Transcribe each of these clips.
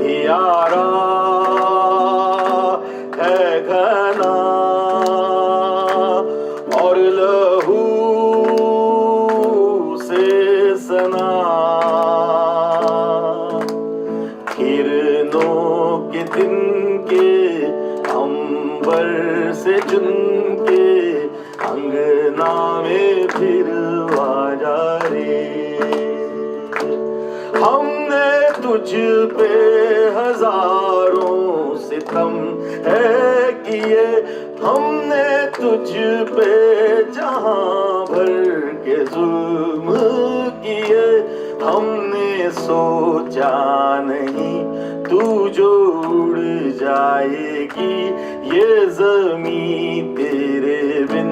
हियारा है घना और लहू से सना, किरणों के दिन के अंबर से चुन के अंगना में फिर आजा रे। हमने तुझ पे हजारों सितम है किए, हमने तुझ पे जहां भर के जुल्म किए, हमने सोचा नहीं तू जो उड़ जाएगी, ये ज़मीं तेरे बिन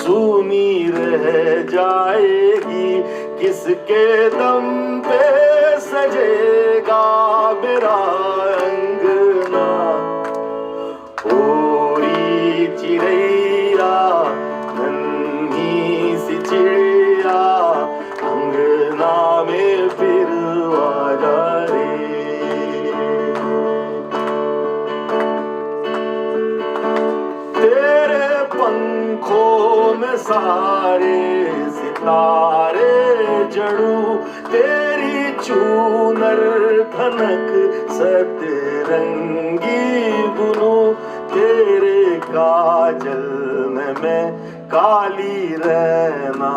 सूनी रह जाएगी। किसके दम पे सजेगा मेरा अंगना, ओरी चिड़ैया नन्ही सी चिड़िया अंगना में फिर आजा रे। तेरे पंखों में सारे सितारे जड़ू, तेरी चूनर धनक सतरंगी बुनू, तेरे काजल में मैं काली रहना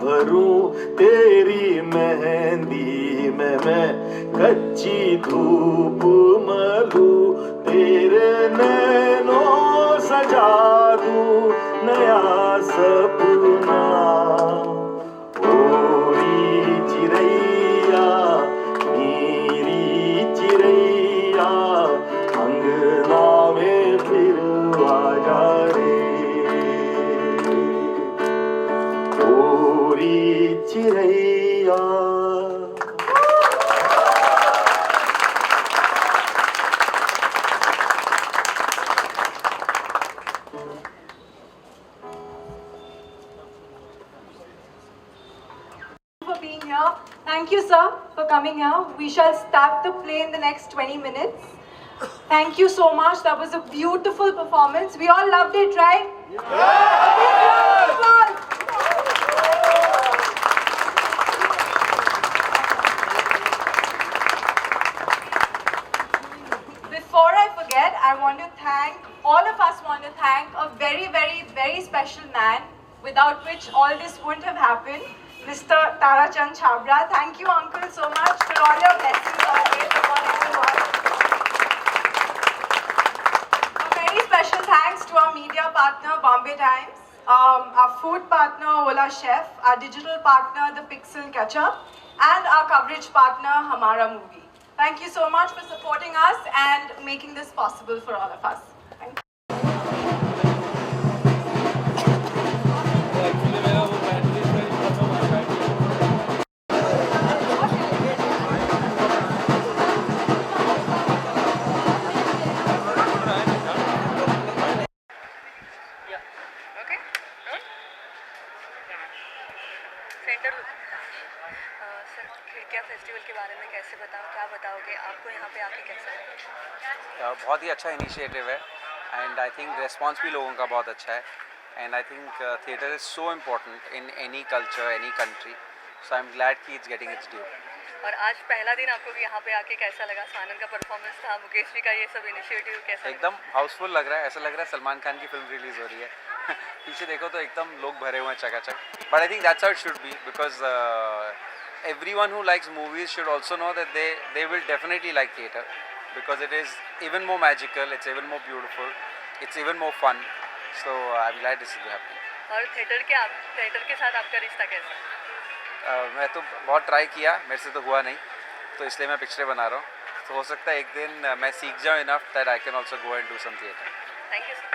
भरूं, तेरी मेहंदी में मैं कच्ची धूप मलूं, तेरे नैनों सजा दूं नया सपना, ओरी चिड़ैया मेरी चिड़ैया अंगना में फिर आजा रे। ओरी चिड़ैया। For being here. Thank you, sir, for coming here. We shall start the play in the next 20 minutes. Thank you so much. That was a beautiful performance. We all loved it, right? Before I forget, I want to thank, all of us want to thank a very, very, very special man without which all this wouldn't have happened. Mr. Tarachand Chhabra. Thank you, uncle, so much for all your blessings always upon everyone. A very special thanks to our media partner, Bombay Times, our food partner, Ola Chef, our digital partner, The Pixel Catcher, and our coverage partner, Hamara Movie. Thank you so much for supporting us and making this possible for all of us. Thank you. Sir खिड़कियाँ festival के बारे में कैसे बताओ, क्या बताओगे, आपको यहाँ पे आके कैसा लगा? बहुत ही अच्छा इनिशिएटिव है एंड आई थिंक रिस्पांस भी लोगों का बहुत अच्छा है and I think theatre is so important in any culture any country, so I am glad कि इट्स गेटिंग इट्स ड्यू। और आज पहला दिन आपको यहाँ पे आके कैसा लगा? सानन का परफॉर्मेंस था, मुकेश जी का ये सब इनिशिएटिव कैसा? एकदम हाउसफुल लग रहा है, ऐसा लग रहा है सलमान खान की फिल्म रिलीज़ हो रही है। पीछे देखो तो एकदम लोग भरे हुए हैं चकाचक, but I think that's how it should be because everyone who likes movies should also know that they will definitely like theatre because it is even more magical, it's even more beautiful, it's even more fun, so I'm glad this is happening. और theatre के साथ आपका रिश्ता कैसा है? मैं तो बहुत ट्राई किया, मेरे से तो हुआ नहीं, तो इसलिए मैं पिक्चरें बना रहा हूँ, तो हो सकता है एक दिन मैं सीख जाऊँ enough that I can also go and do some theatre. Thank you sir.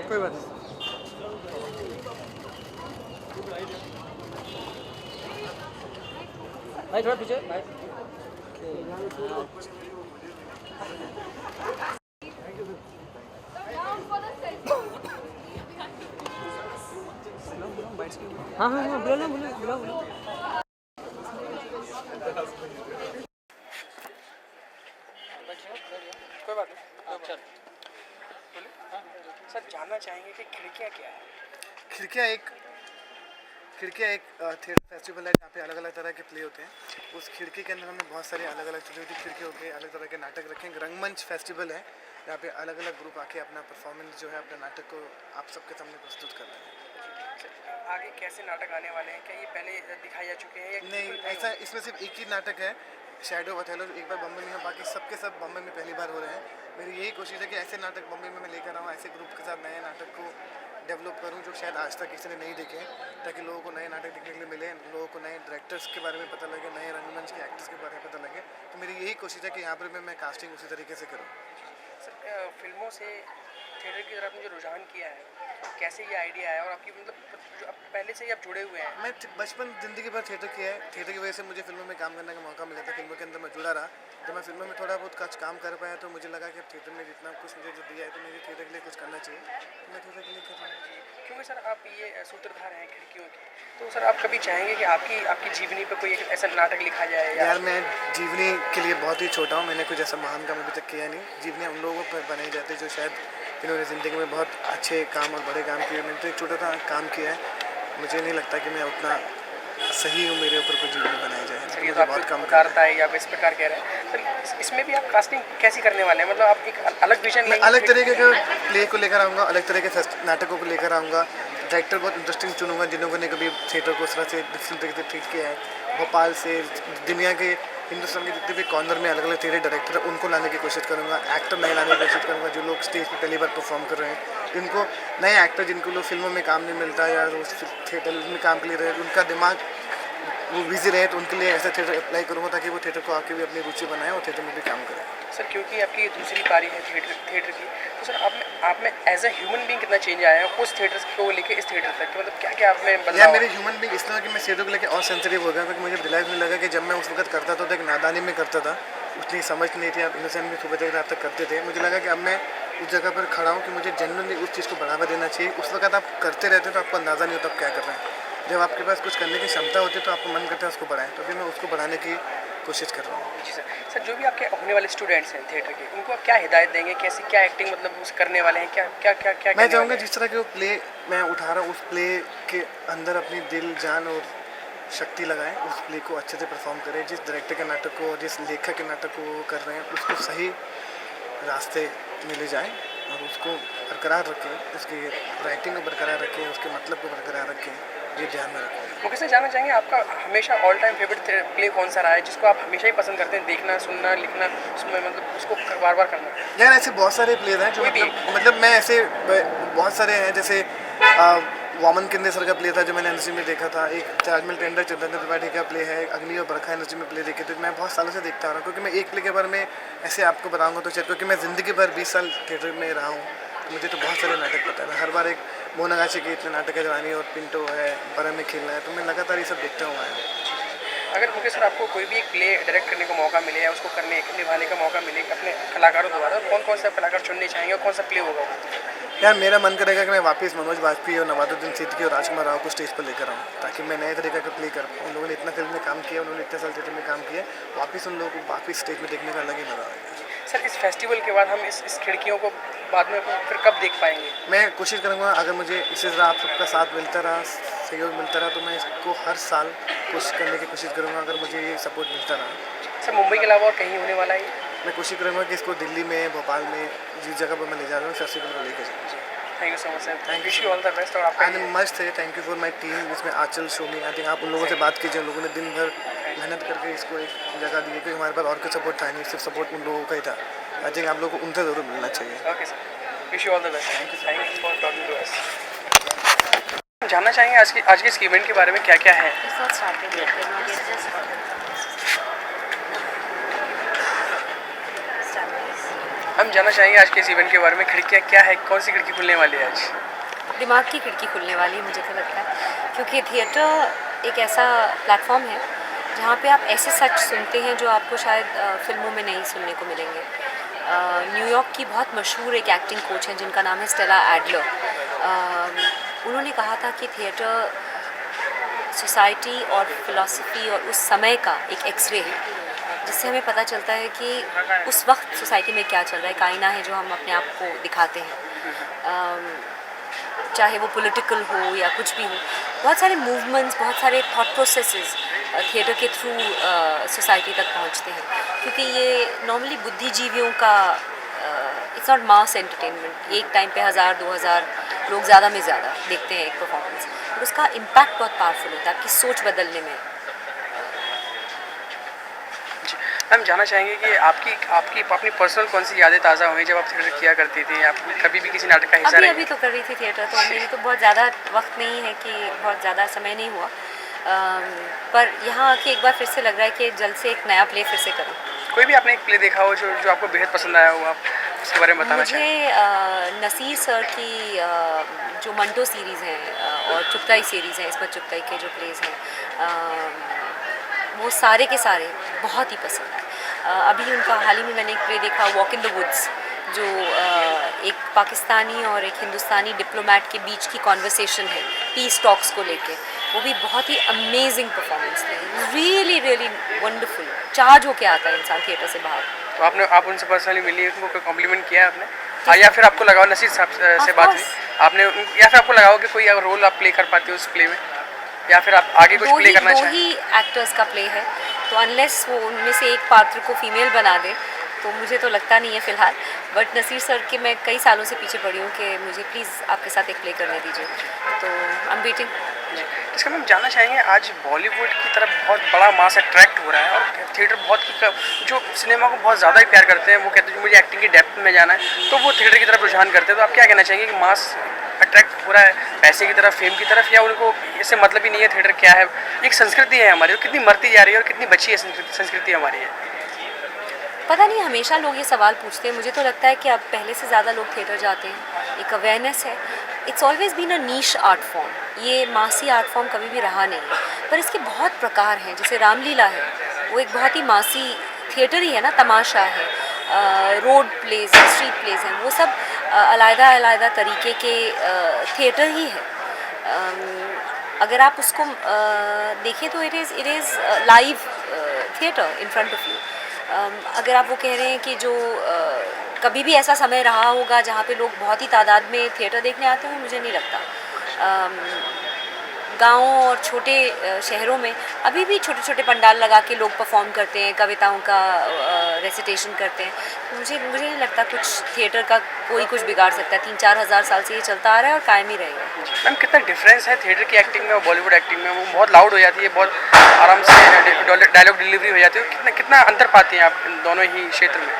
कोई बात नहीं। भाई थोड़ा पीछे भाई। हाँ हाँ हाँ, बोलो बोलो बोलो बोलो। कोई बात नहीं। चल सर जानना चाहेंगे कि खिड़कियाँ क्या है? खिड़कियाँ एक थिएटर फेस्टिवल है जहाँ पे अलग अलग तरह के प्ले होते हैं। उस खिड़की के अंदर हमने बहुत सारी अलग अलग छोटी छोटी खिड़कियों के अलग तरह के नाटक रखे हैं। रंगमंच फेस्टिवल है जहाँ पे अलग अलग ग्रुप आके अपना परफॉर्मेंस जो है अपने नाटक को आप सबके सामने प्रस्तुत कर रहे हैं। आगे कैसे नाटक आने वाले हैं? क्या ये पहले दिखाए जा चुके हैं या नहीं, ऐसा इसमें सिर्फ एक ही नाटक है, शैडो ऑफ अथेलो, एक बार बम्बई में है, बाकी सबके सब बम्बई में पहली बार हो रहे हैं। मेरी यही कोशिश है कि ऐसे नाटक बम्बई में मैं लेकर आऊँ, ऐसे ग्रुप के साथ नए नाटक को डेवलप करूं जो शायद आज तक किसी ने नहीं देखे, ताकि लोगों को नए नाटक देखने के लिए मिले, लोगों को नए डायरेक्टर्स के बारे में पता लगे, नए रंगमंच के एक्टर्स के बारे में पता लगे। तो मेरी यही कोशिश है कि यहाँ पर मैं कास्टिंग उसी तरीके से करूँ। सर फिल्मों से थिएटर की तरफ जो रुझान किया है, कैसे ये आइडिया है और आपकी मतलब जो आप पहले से ही आप जुड़े हुए हैं? मैं बचपन ज़िंदगी भर थिएटर किया है। थिएटर की वजह से मुझे फिल्मों में काम करने का मौका मिला था, फिल्मों के अंदर मैं जुड़ा रहा। जब मैं फिल्मों में थोड़ा बहुत कुछ काम कर पाया तो मुझे लगा कि अब थिएटर में जितना कुछ मुझे जो दिया है तो मुझे थिएटर के लिए कुछ करना चाहिए, तो मैं थिएटर के लिए कर रहा हूँ। क्योंकि सर आप ये सूत्रधार हैं खिड़कियों के, तो सर आप कभी चाहेंगे कि आपकी जीवनी पर कोई एक ऐसा नाटक लिखा जाए? यार मैं जीवनी के लिए बहुत ही छोटा हूँ, मैंने कुछ ऐसा महान काम अभी तक किया नहीं। जीवनी उन लोगों पर बनाई जाती है जो शायद जिन्होंने ज़िंदगी में बहुत अच्छे काम और बड़े काम किए। मैंने तो एक छोटा सा काम किया है, मुझे नहीं लगता कि मैं उतना सही हूँ मेरे ऊपर कोई जीवनी बनाई जाए। सर ये तो बहुत कम करता है या आप इस प्रकार कह रहे हैं। सर इसमें भी आप कास्टिंग कैसी करने वाले हैं? मतलब आप एक अलग विजन में अलग तरीके के प्ले को लेकर आऊँगा, अलग तरह के नाटकों को लेकर आऊँगा। डायरेक्टर बहुत इंटरेस्टिंग चुनूंगा जिन्होंने कभी थिएटर को उस तरह से डिफरेंट तरीके से ट्रीट किया है। भोपाल से दुनिया के हिंदुस्तान के जितने भी कॉर्नर में अलग अलग थिएटर डायरेक्टर है उनको लाने की कोशिश करूँगा। एक्टर नए लाने की कोशिश करूँगा जो लोग स्टेज पे पहली बार परफॉर्म कर रहे हैं, जिनको नए एक्टर जिनको लोग फिल्मों में काम नहीं मिलता या थिएटर में काम के लिए रहे, उनका दिमाग वो बिजी रहे, तो उनके लिए ऐसा थिएटर अप्लाई करूँगा ताकि वो थिएटर को आके भी अपनी रुचि बनाएं और थिएटर में भी काम करें। सर क्योंकि आपकी दूसरी पारी है थिएटर की, तो सर आप में एज ए ह्यूमन बीइंग कितना चेंज आया है उस थिएटर को लेके इस थिएटर तक? मतलब क्या क्या आप में बदलाव? यार मेरे ह्यूमन बीइंग इस तरह कि मैं थिएटर को लेके और सेंसिटिव हो गया, क्योंकि मुझे रियलाइज नहीं लगा कि जब मैं उस वक्त करता था तो एक नादानी में करता था, उतनी समझ नहीं थी, आप इनोसेंट में सुबह देर रात तक करते थे। मुझे लगा कि अब मैं उस जगह पर खड़ा हूँ कि मुझे जेन्युइनली उस चीज़ को बढ़ावा देना चाहिए। उस वक्त आप करते रहते तो आपको अंदाज़ा नहीं होता आप क्या कर रहे हैं। जब आपके पास कुछ करने की क्षमता होती है तो आपको मन करता है उसको बढ़ाएं, तो अभी मैं उसको बढ़ाने की कोशिश कर रहा हूँ। जी सर। सर जो भी आपके होने वाले स्टूडेंट्स हैं थिएटर के, उनको आप क्या हिदायत देंगे? कैसे क्या एक्टिंग मतलब उस करने वाले हैं? क्या क्या क्या क्या मैं चाहूँगा जिस तरह के वो प्ले मैं उठा रहा हूँ उस प्ले के अंदर अपनी दिल जान और शक्ति लगाएं, उस प्ले को अच्छे से परफॉर्म करें। जिस डायरेक्टर के नाटक को, जिस लेखक के नाटक को वो कर रहे हैं उसको सही रास्ते में ले जाएँ और उसको बरकरार रखें, उसकी राइटिंग को बरकरार रखें, उसके मतलब को बरकरार रखें, ये ध्यान में रखें। मुझे से जानना चाहेंगे आपका हमेशा ऑल टाइम फेवरेट प्ले कौन सा रहा है जिसको आप हमेशा ही पसंद करते हैं देखना, सुनना, लिखना, उसमें मतलब उसको बार बार करना? यार ऐसे बहुत सारे प्लेज हैं जो मतलब मैं ऐसे बहुत सारे हैं, जैसे वामन किंदे सर का प्ले था जो मैंने एनर्जी में देखा था। एक ताजमहल टेंडर चंद्रेंद्र त्रिपाठी का प्ले है, अग्नि और बरखा एनर्जी में प्ले देखे थे। मैं बहुत सालों से देखता आ रहा हूँ, क्योंकि मैं एक प्ले के बारे में ऐसे आपको बताऊँगा तो शायद, क्योंकि मैं ज़िंदगी भर 20 साल थिएटर में रहा हूँ तो मुझे तो बहुत सारे नाटक पता है। हर बार एक मोहनगाछी के इतने नाटक है, जवानी और पिंटो है, बरन में खेलना है, तो मैं लगातार ये सब देखता हुआ है। अगर मुकेश सर आपको कोई भी एक प्ले डायरेक्ट करने का मौका मिले या उसको निभाने का मौका मिले अपने कलाकारों द्वारा, कौन कौन से कलाकार चुनने चाहेंगे और कौन सा प्ले होगा वो? यार मेरा मन करेगा कि मैं वापस मनोज बाजपेयी और नवाजुद्दीन सिद्दीकी और राजकुमार राव को स्टेज पर लेकर आऊँ, ताकि मैं नए तरीके का प्ले कर पाऊँ। उन लोगों ने इतना फिल्म में काम किया, उन्होंने इतने साल थिएटर में काम किया, वापस उन लोगों को वापस स्टेज में देखने का अलग ही मजा आएगा। सर इस फेस्टिवल के बाद हम इस खिड़कियों को बाद में फिर कब देख पाएंगे? मैं कोशिश करूँगा, अगर मुझे इसी तरह आप सबका साथ मिलता रहा, सहयोग मिलता रहा, तो मैं इसको हर साल कोशिश करने की कोशिश करूँगा, अगर मुझे ये सपोर्ट मिलता रहा। सर मुंबई के अलावा और कहीं होने वाला है? मैं कोशिश करूँगा कि इसको दिल्ली में, भोपाल में, जिस जगह पर मैं ले जा रहा हूँ फेस्टिवल को लेकर जाऊँ। Thank you so much sir, thank you all the best. और आपका एंड मस्ट है thank you for my team, जिसमें आंचल शोमी, आई थिंक आप उन लोगों से बात कीजिए, उन लोगों ने दिन भर मेहनत करके इसको एक जगह दी है, क्योंकि हमारे पास और कोई सपोर्ट था नहीं, सिर्फ सपोर्ट उन लोगों का ही था। आई थिंक आप लोगों को उनसे ज़रूर मिलना चाहिए। Okay sir, wish you all the best. Thank you for talking to us. जानना चाहेंगे आज के इस इवेंट के बारे में क्या क्या है? हम जानना चाहेंगे आज के इस इवेंट के बारे में, खिड़कियाँ क्या है, कौन सी खिड़की खुलने वाली है आज? दिमाग की खिड़की खुलने वाली है, मुझे तो लगता है, क्योंकि थिएटर एक ऐसा प्लेटफॉर्म है जहाँ पे आप ऐसे सच सुनते हैं जो आपको शायद फिल्मों में नहीं सुनने को मिलेंगे। न्यूयॉर्क की बहुत मशहूर एक एक्टिंग कोच है जिनका नाम है स्टेला एडलर। उन्होंने कहा था कि थिएटर सोसाइटी और फिलॉसफी और उस समय का एक एक्सरे है, जिससे हमें पता चलता है कि उस वक्त सोसाइटी में क्या चल रहा है। एक आईना है जो हम अपने आप को दिखाते हैं, चाहे वो पॉलिटिकल हो या कुछ भी हो। बहुत सारे मूवमेंट्स, बहुत सारे थॉट प्रोसेसेस थिएटर के थ्रू सोसाइटी तक पहुंचते हैं, क्योंकि ये नॉर्मली बुद्धिजीवियों का इट्स नॉट मास एंटरटेनमेंट। एक टाइम पे 1000-2000 लोग ज़्यादा में ज़्यादा देखते हैं एक परफॉर्मेंस, और उसका इम्पैक्ट बहुत पावरफुल होता है आपकी सोच बदलने में। हम जानना चाहेंगे कि आपकी अपनी पर्सनल कौन सी यादें ताज़ा हुई जब आप थिएटर किया करती थी, आप कभी भी किसी नाटक का हिस्सा रही? अभी तो कर रही थी थिएटर, तो मेरी तो बहुत ज़्यादा वक्त नहीं है कि बहुत ज़्यादा समय नहीं हुआ, पर यहाँ आके एक बार फिर से लग रहा है कि जल्द से एक नया प्ले फिर से करूँ। कोई भी आपने एक प्ले देखा हो जो आपको बेहद पसंद आया हो, आप उसके बारे में बताना चाहें? मुझे नसीर सर की जो मंटो सीरीज़ हैं और चुगताई सीरीज़ हैं, इसमें चुगताई के जो प्लेज हैं वो सारे के सारे बहुत ही पसंद है। अभी उनका हाल ही में मैंने एक प्ले देखा, वॉक इन द वुड्स, जो एक पाकिस्तानी और एक हिंदुस्तानी डिप्लोमेट के बीच की कॉन्वर्सेशन है पीस टॉक्स को लेके। वो भी बहुत ही अमेजिंग परफॉर्मेंस थी, रियली रियली वंडरफुल। चार्ज होके आता है इंसान थिएटर से बाहर। तो आप उनसे पर्सनली मिली, उनको कोई कॉम्प्लीमेंट किया आपने? या फिर आपको लगा नसीर साहब से बात हुई आपने, या फिर आपको लगा कि कोई रोल आप प्ले कर पाते हो उस प्ले में, या फिर आप आगे कुछ प्ले करना चाहें? दो ही एक्टर्स का प्ले है, तो अनलेस वो उनमें से एक पात्र को फीमेल बना दे तो मुझे तो लगता नहीं है फ़िलहाल। बट नसीर सर के मैं कई सालों से पीछे पड़ी हूँ कि मुझे प्लीज़ आपके साथ एक प्ले करने दीजिए, तो आई एम वेटिंग। इसका हम जानना चाहेंगे, आज बॉलीवुड की तरफ बहुत बड़ा मास अट्रैक्ट हो रहा है और थिएटर जो सिनेमा को बहुत ज़्यादा ही प्यार करते हैं, वो कहते हैं मुझे एक्टिंग की डेप्थ में जाना है, तो वो थिएटर की तरफ रुझान करते हैं। तो आप क्या कहना चाहेंगे कि मास अट्रैक्ट हो रहा है पैसे की तरफ, फेम की तरफ, या उनको इससे मतलब ही नहीं है थिएटर क्या है? एक संस्कृति है हमारी, और कितनी मरती जा रही है और कितनी बची है संस्कृति हमारी है? पता नहीं, हमेशा लोग ये सवाल पूछते हैं। मुझे तो लगता है कि अब पहले से ज़्यादा लोग थिएटर जाते हैं, एक अवेयरनेस है। It's always been a niche art form, ये मासी आर्ट फॉर्म कभी भी रहा नहीं, पर इसके बहुत प्रकार हैं। जैसे रामलीला है, वो एक बहुत ही मासी थिएटर ही है ना, तमाशा है, रोड प्लेज, स्ट्रीट प्लेज हैं, वो सब अलग-अलग तरीके के थिएटर ही है। अगर आप उसको देखें तो it is live theatre in front of you. अगर आप वो कह रहे हैं कि जो कभी भी ऐसा समय रहा होगा जहाँ पे लोग बहुत ही तादाद में थिएटर देखने आते होंगे, मुझे नहीं लगता। गाँवों और छोटे शहरों में अभी भी छोटे छोटे पंडाल लगा के लोग परफॉर्म करते हैं, कविताओं का रेसिटेशन करते हैं। मुझे नहीं लगता कुछ थिएटर का कोई कुछ बिगाड़ सकता है। 3-4 हज़ार साल से ये चलता आ रहा है और कायम ही रहेगा। मैम कितना डिफरेंस है थिएटर की एक्टिंग में और बॉलीवुड एक्टिंग में? वो बहुत लाउड हो जाती है, बहुत आराम से डायलॉग डिलीवरी हो जाती है। कितना अंतर पाती हैं आप इन दोनों ही क्षेत्र में,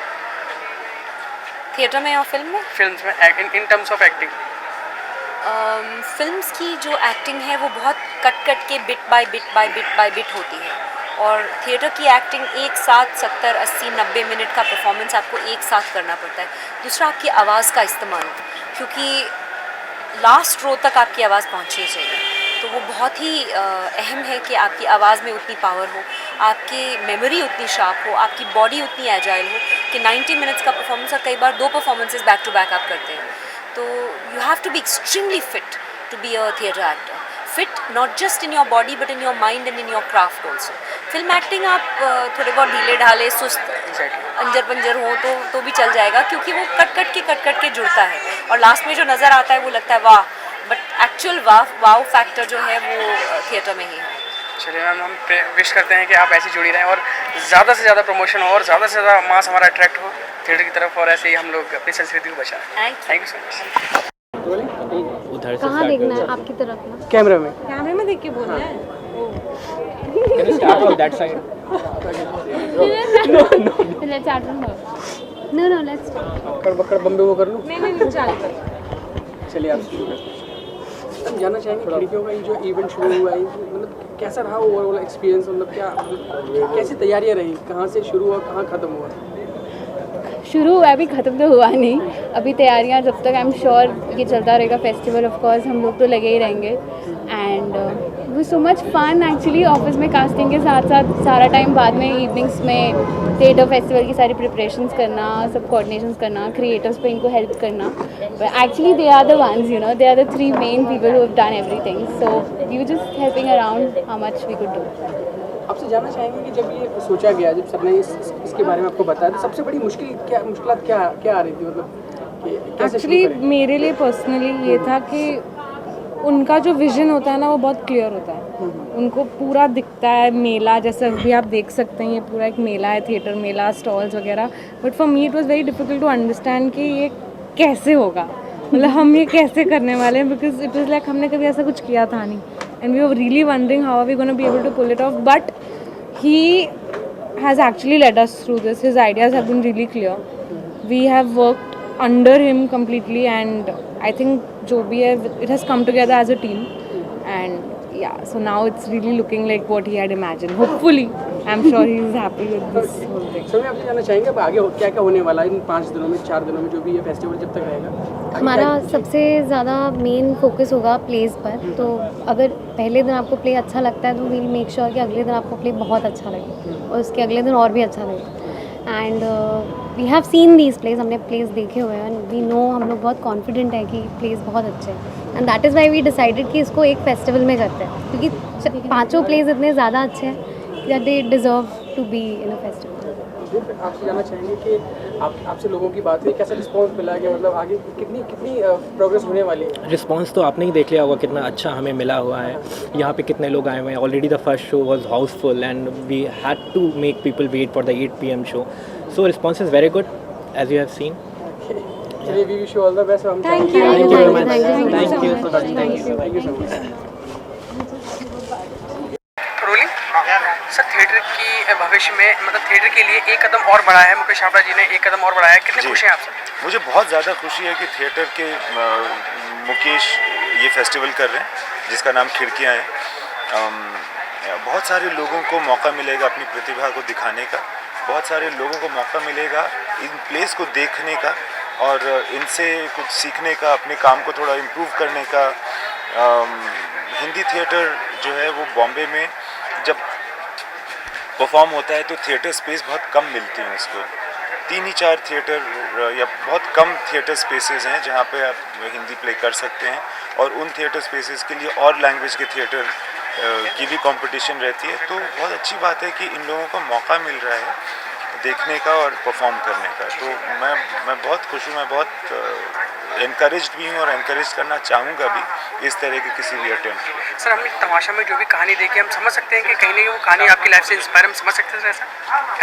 थिएटर में और फिल्म में? फिल्म्स में in terms of acting. Films की जो एक्टिंग है वो बहुत कट के बिट बाय बिट होती है, और थिएटर की एक्टिंग एक साथ 70, 80, 90 मिनट का परफॉर्मेंस आपको एक साथ करना पड़ता है। दूसरा, आपकी आवाज़ का इस्तेमाल, क्योंकि लास्ट रो तक आपकी आवाज़ पहुंचनी चाहिए। तो वो बहुत ही अहम है कि आपकी आवाज़ में उतनी पावर हो, आपकी मेमोरी उतनी शार्प हो, आपकी बॉडी उतनी एजाइल हो कि 90 मिनट्स का परफॉर्मेंस और कई बार 2 परफॉर्मेंसेस बैक टू बैक आप करते हैं। तो you have to be extremely fit to be a theatre actor, fit not just in your body but in your mind and in your craft also. Film acting आप थोड़े बहुत ढीले ढाले सुस्त अंजर पंजर हो तो भी चल जाएगा, क्योंकि वो कट कट के जुड़ता है और लास्ट में जो नज़र आता है वो लगता है वाह, बट एक्चुअल वाव फैक्टर जो है वो थिएटर में ही है। चलिए मैम, हम विश करते हैं कि आप ऐसे जुड़ी रहें और ज़्यादा से ज़्यादा प्रमोशन हो और ज़्यादा से ज़्यादा मास हमारा अट्रैक्ट हो थिएटर की तरफ, और ऐसे ही हम लोग अपनी संस्कृति को बचाएं। Thank you so much. उधर से कहाँ देखना है? आपकी तरफ ना? कैमरा में कैमरे में देख के बोलना है। Can you start from that side? Let's start from here. No, let's start. अक्कड़ बक्कड़ बम्बे वो कर लूँ। नहीं चालू कर। चलिए आप शुरू करते हैं। हम जानना चाहेंगे खिड़कियों का ये जो इवेंट शुरू हुआ है, मतलब कैसा रहा ओवरऑल एक्सपीरियंस, मतलब क्या कैसी तैयारियां रही, कहाँ से शुरू हुआ कहाँ ख़त्म हुआ? शुरू हुआ, अभी ख़त्म तो हुआ नहीं, अभी तैयारियां जब तक आई एम श्योर ये चलता रहेगा फेस्टिवल, ऑफ कोर्स हम लोग तो लगे ही रहेंगे। एंड वो so much fun actually, office में कास्टिंग के साथ साथ सारा टाइम बाद में इवनिंग्स में थिएटर फेस्टिवल की सारी प्रिपरेशंस करना, सब कोऑर्डिनेशंस करना, क्रिएटर्स पे इनको हेल्प करना। Actually they are the ones, you know, they are the 3 main people who have done everything, so we were just helping around how much we could do. आपसे जानना चाहेंगे कि जब ये सोचा गया, जब सबने इसके बारे में आपको बताया, तो सबसे बड़ी मुश्किलात क्या आ रही थी, मतलब कि कैसे एक्चुअली मेरे लिए पर्सनली ये था कि उनका जो विज़न होता है ना वो बहुत क्लियर होता है, उनको पूरा दिखता है मेला, जैसे अभी आप देख सकते हैं ये पूरा एक मेला है, थिएटर मेला, स्टॉल्स वगैरह, but for me it was very difficult to understand कि ये कैसे होगा, मतलब हम ये कैसे करने वाले हैं, बिकॉज इट वाज लाइक हमने कभी ऐसा कुछ किया था नहीं, and we were really wondering how are we gonna be able to pull it off, but he has actually led us through this, his ideas have been really clear, we have worked under him completely, and I think जो भी है it has come together as a team, and yeah, so now it's really looking like what he had imagined. Hopefully I'm sure he is happy with this whole thing. Sir मैं आपसे जानना चाहेंगे अब आगे क्या क्या होने वाला है इन 5 दिनों में, 4 दिनों में, जो भी ये फेस्टिवल जब तक रहेगा? हमारा सबसे ज़्यादा मेन फोकस होगा प्लेस पर, तो अगर पहले दिन आपको प्ले अच्छा लगता है तो वील मेक श्योर कि अगले दिन आपको प्ले बहुत अच्छा लगे और उसके अगले दिन और भी अच्छा लगे। And we have seen these place, हमने प्लेस देखे हुए हैं, वी नो, हम लोग बहुत कॉन्फिडेंट है कि प्लेस बहुत अच्छे हैं, and that is why we decided कि इसको एक फेस्टिवल में करते हैं, क्योंकि 5 प्लेस इतने ज़्यादा अच्छे हैं that they deserve to be in a festival. आपसे जानना चाहेंगे कि आपसे लोगों की बात हुई, कैसा रिस्पॉन्स मिला, कि मतलब आगे कितनी प्रोग्रेस होने वाली है? रिस्पॉन्स तो आपने ही देख लिया होगा कितना अच्छा हमें मिला हुआ है, यहाँ पे कितने लोग आए हुए हैं। Already the first show was housefull and we had to make people wait for the 8 PM show, so response is very good as you have seen. चलिए, we wish you all the best. Thank you so much. Rolling sir, theatre की भविष्य में, मतलब theatre के लिए एक कदम और बढ़ाया है मुकेश छाबड़ा जी ने, एक कदम और बढ़ाया है, कितने खुश हैं आप सर? मुझे बहुत ज़्यादा खुशी है कि थिएटर के मुकेश ये फेस्टिवल कर रहे हैं जिसका नाम खिड़कियाँ है। बहुत सारे लोगों को मौका मिलेगा अपनी प्रतिभा को दिखाने का, बहुत सारे लोगों को मौका मिलेगा इन प्लेस को देखने का और इनसे कुछ सीखने का, अपने काम को थोड़ा इम्प्रूव करने का। हिंदी थिएटर जो है वो बॉम्बे में जब परफॉर्म होता है तो थिएटर स्पेस बहुत कम मिलती है उसको, 3 ही 4 थिएटर या बहुत कम थिएटर स्पेसेस हैं जहाँ पे आप हिंदी प्ले कर सकते हैं, और उन थिएटर स्पेसेस के लिए और लैंग्वेज के थिएटर की भी कंपटीशन रहती है। तो बहुत अच्छी बात है कि इन लोगों को मौका मिल रहा है देखने का और परफॉर्म करने का, तो मैं बहुत खुश हूँ, मैं बहुत इनकरेज्ड भी हूँ और इनकरेज करना चाहूँगा भी इस तरह के किसी भी अटेम्प्ट को। सर, हमने तमाशा में जो भी कहानी देखी, हम समझ सकते हैं कि कहीं ना कहीं वो कहानी आपकी लाइफ से इंस्पायर, हम समझ सकते हैं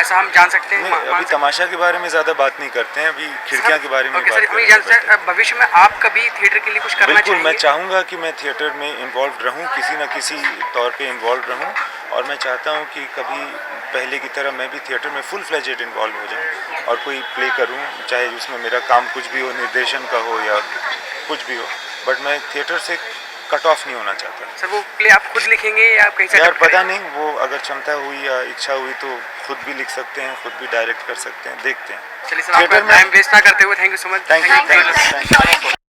ऐसा हम जान सकते हैं? अभी तमाशा के बारे में ज़्यादा बात नहीं करते हैं, अभी खिड़कियाँ के बारे में बात करते हैं। भविष्य में आप कभी थिएटर के लिए कुछ करना बिल्कुल, चाहेंगे? मैं चाहूँगा कि मैं थिएटर में इन्वॉल्व रहूँ, किसी न किसी तौर पे इन्वॉल्व रहूँ, और मैं चाहता हूँ कि कभी पहले की तरह मैं भी थिएटर में फुल फ्लेजेड इन्वॉल्व हो जाऊँ और कोई प्ले करूँ, चाहे उसमें मेरा काम कुछ भी हो, निर्देशन का हो या कुछ भी हो, बट मैं थिएटर से कट ऑफ नहीं होना चाहता। सर, वो प्ले आप खुद लिखेंगे या आप कहीं से? यार पता नहीं, वो अगर क्षमता हुई या इच्छा हुई तो खुद भी लिख सकते हैं, खुद भी डायरेक्ट कर सकते हैं, देखते हैं। चलिए सर, आपका टाइम वेस्ट ना करते हुए thank you so much. Thank you.